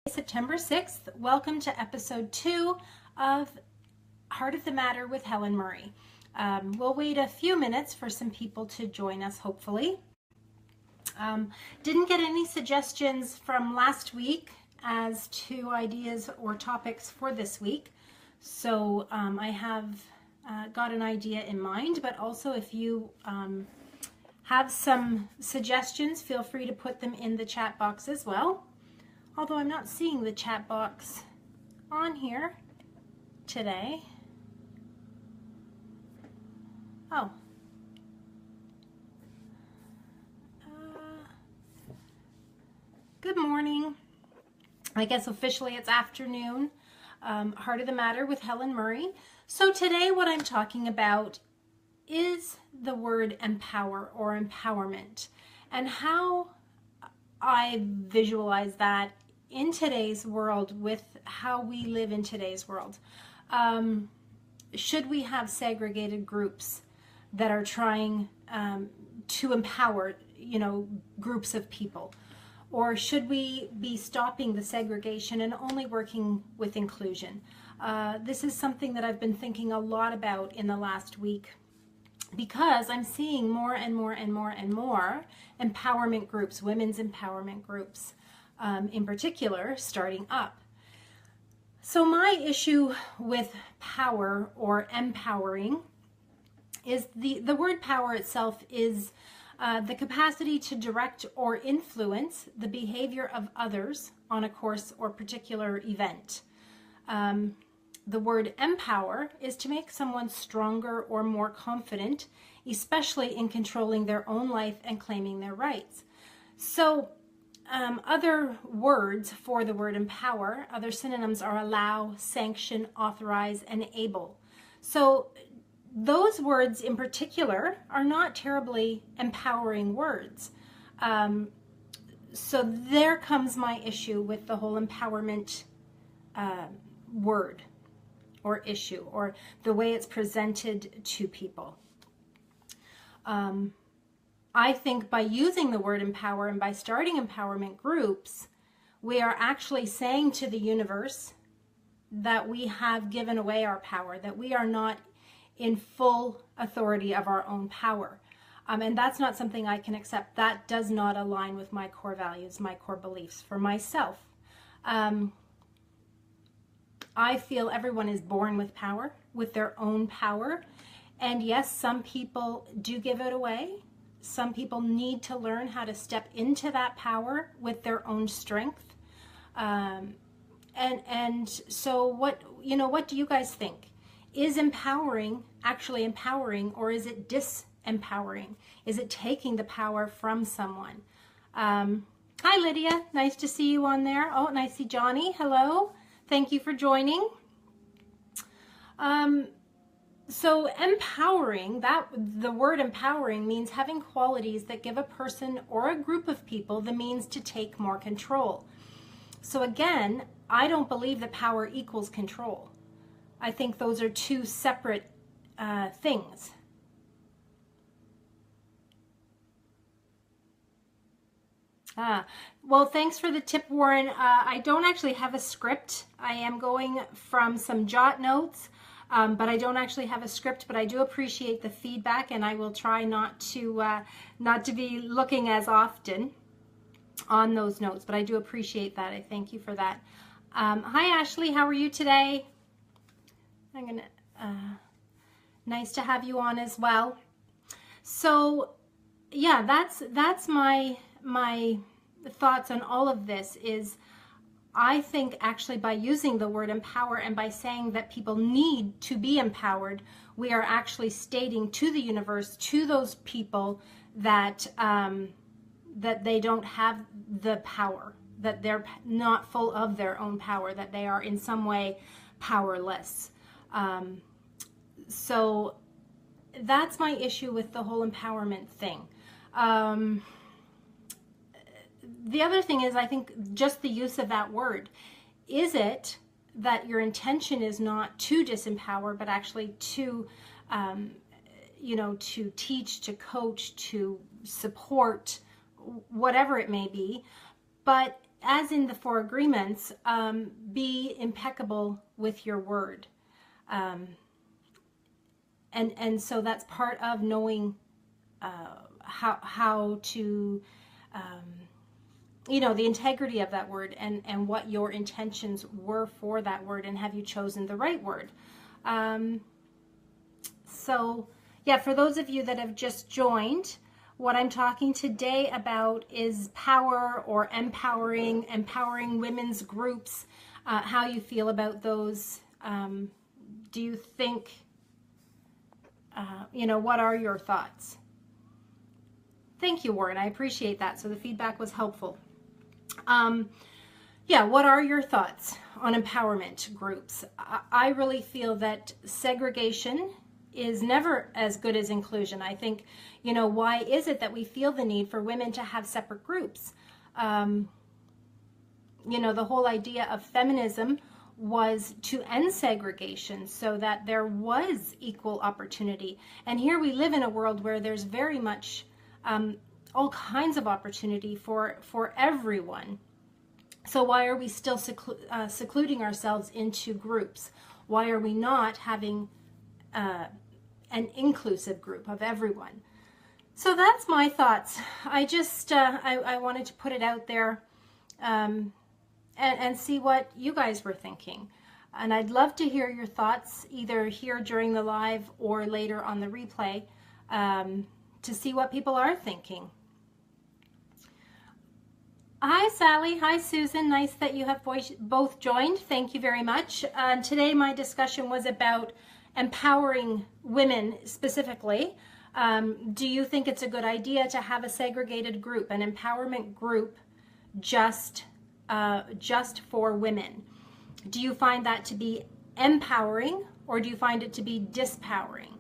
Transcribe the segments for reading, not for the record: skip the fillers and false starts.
September 6th. Welcome to episode 2 of Heart of the Matter with Helen Murray. We'll wait a few minutes for some people to join us, hopefully. Didn't get any suggestions from last week as to ideas or topics for this week. So I have got an idea in mind, but also if you have some suggestions, feel free to put them in the chat box as well. Although I'm not seeing the chat box on here today. Oh. Good morning. I guess officially it's afternoon. Heart of the Matter with Helen Murray. So today what I'm talking about is the word empower or empowerment and how I visualize that in today's world with how we live in today's world. Should we have segregated groups that are trying to empower, groups of people? Or should we be stopping the segregation and only working with inclusion? This is something that I've been thinking a lot about in the last week because I'm seeing more and more and more and more empowerment groups, women's empowerment groups in particular, starting up. So my issue with power or empowering is the word power itself is the capacity to direct or influence the behavior of others on a course or particular event. The word empower is to make someone stronger or more confident, especially in controlling their own life and claiming their rights. So other words for the word empower, other synonyms are allow, sanction, authorize, and able. So those words in particular are not terribly empowering words. So there comes my issue with the whole empowerment word or issue or the way it's presented to people. I think by using the word empower and by starting empowerment groups, we are actually saying to the universe that we have given away our power, that we are not in full authority of our own power. And that's not something I can accept. That does not align with my core values, my core beliefs for myself. I feel everyone is born with power, with their own power. And yes, some people do give it away. Some people need to learn how to step into that power with their own strength. And so what do you guys think? Is empowering actually empowering, or is it disempowering? Is it taking the power from someone? Hi, Lydia. Nice to see you on there. Oh, and I see Johnny. Hello. Thank you for joining. So empowering, the word empowering means having qualities that give a person or a group of people the means to take more control. So again, I don't believe that power equals control. I think those are two separate things. Well, thanks for the tip, Warren. I don't actually have a script. I am going from some jot notes, but I don't actually have a script, but I do appreciate the feedback, and I will try not to be looking as often on those notes, but I do appreciate that. I thank you for that. Hi, Ashley. How are you today? Nice to have you on as well. So yeah, that's my thoughts on all of this. Is I think actually by using the word empower and by saying that people need to be empowered, we are actually stating to the universe, to those people, that that they don't have the power, that they're not full of their own power, that they are in some way powerless. So that's my issue with the whole empowerment thing. The other thing is, I think just the use of that word. Is it that your intention is not to disempower, but actually to, to teach, to coach, to support, whatever it may be, but as in the four agreements, be impeccable with your word. And so that's part of knowing how to, the integrity of that word and what your intentions were for that word, and have you chosen the right word. So yeah, for those of you that have just joined, what I'm talking today about is power or empowering women's groups, how you feel about those. Do you think, what are your thoughts? Thank you, Warren. I appreciate that. So the feedback was helpful. Yeah, what are your thoughts on empowerment groups? I really feel that segregation is never as good as inclusion. I think, why is it that we feel the need for women to have separate groups? The whole idea of feminism was to end segregation so that there was equal opportunity. And here we live in a world where there's very much all kinds of opportunity for everyone. So why are we still secluding ourselves into groups? Why are we not having an inclusive group of everyone? So that's my thoughts. I just I wanted to put it out there and see what you guys were thinking. And I'd love to hear your thoughts either here during the live or later on the replay, to see what people are thinking. Hi, Sally. Hi, Susan. Nice that you have both joined. Thank you very much. Today, my discussion was about empowering women specifically. Do you think it's a good idea to have a segregated group, an empowerment group just for women? Do you find that to be empowering, or do you find it to be dispowering?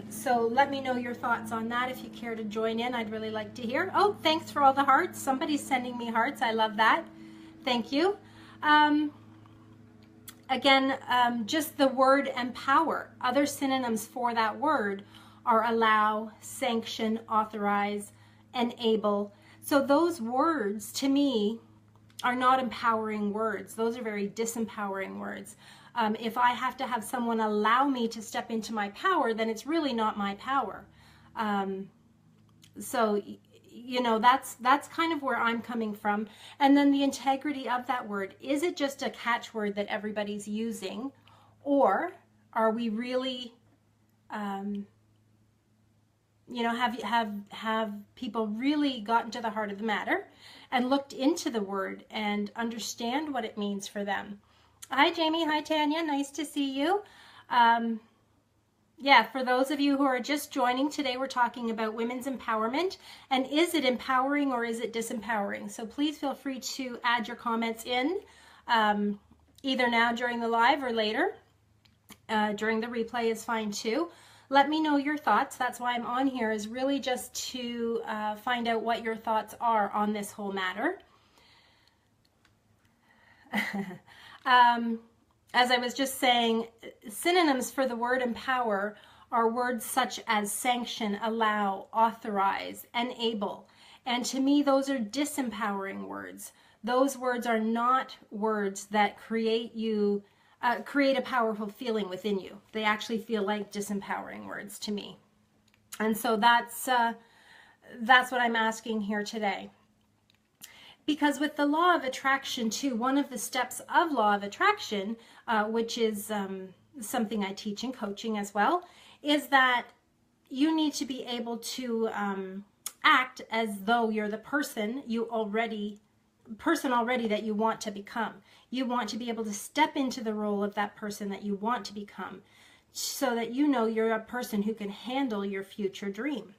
So let me know your thoughts on that if you care to join in. I'd really like to hear. Oh, thanks for all the hearts. Somebody's sending me hearts. I love that. Thank you. Again, just the word empower. Other synonyms for that word are allow, sanction, authorize, enable. So those words, to me, are not empowering words. Those are very disempowering words. If I have to have someone allow me to step into my power, then it's really not my power. So, that's kind of where I'm coming from. And then the integrity of that word. Is it just a catchword that everybody's using? Or are we really, have people really gotten to the heart of the matter and looked into the word and understand what it means for them? Hi, Jamie. Hi, Tanya. Nice to see you. Yeah, for those of you who are just joining, today we're talking about women's empowerment. And is it empowering or is it disempowering? So please feel free to add your comments in, either now during the live or later. During the replay is fine too. Let me know your thoughts. That's why I'm on here, is really just to find out what your thoughts are on this whole matter. As I was just saying, synonyms for the word empower are words such as sanction, allow, authorize, enable. And to me, those are disempowering words. Those words are not words that create a powerful feeling within you. They actually feel like disempowering words to me. And so that's what I'm asking here today. Because with the law of attraction too, one of the steps of law of attraction, which is something I teach in coaching as well, is that you need to be able to act as though you're the person already that you want to become. You want to be able to step into the role of that person that you want to become, so that you're a person who can handle your future dream.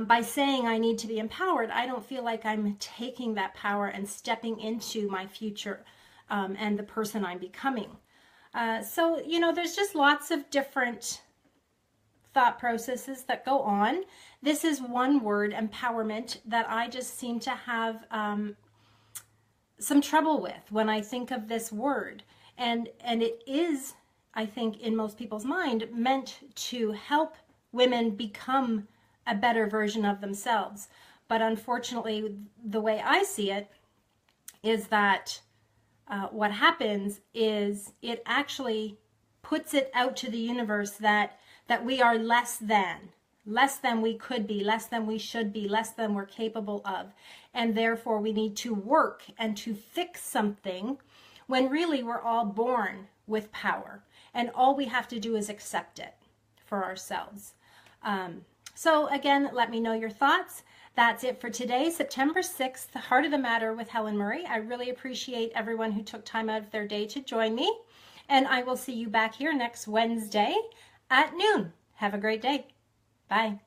By saying I need to be empowered, I don't feel like I'm taking that power and stepping into my future and the person I'm becoming. So, there's just lots of different thought processes that go on. This is one word, empowerment, that I just seem to have some trouble with when I think of this word. And it is, I think, in most people's mind, meant to help women become a better version of themselves. But unfortunately, the way I see it, is that what happens is it actually puts it out to the universe that we are less than we could be, less than we should be, less than we're capable of. And therefore we need to work and to fix something when really we're all born with power. And all we have to do is accept it for ourselves. So again, let me know your thoughts. That's it for today, September 6th, the Heart of the Matter with Helen Murray. I really appreciate everyone who took time out of their day to join me. And I will see you back here next Wednesday at noon. Have a great day. Bye.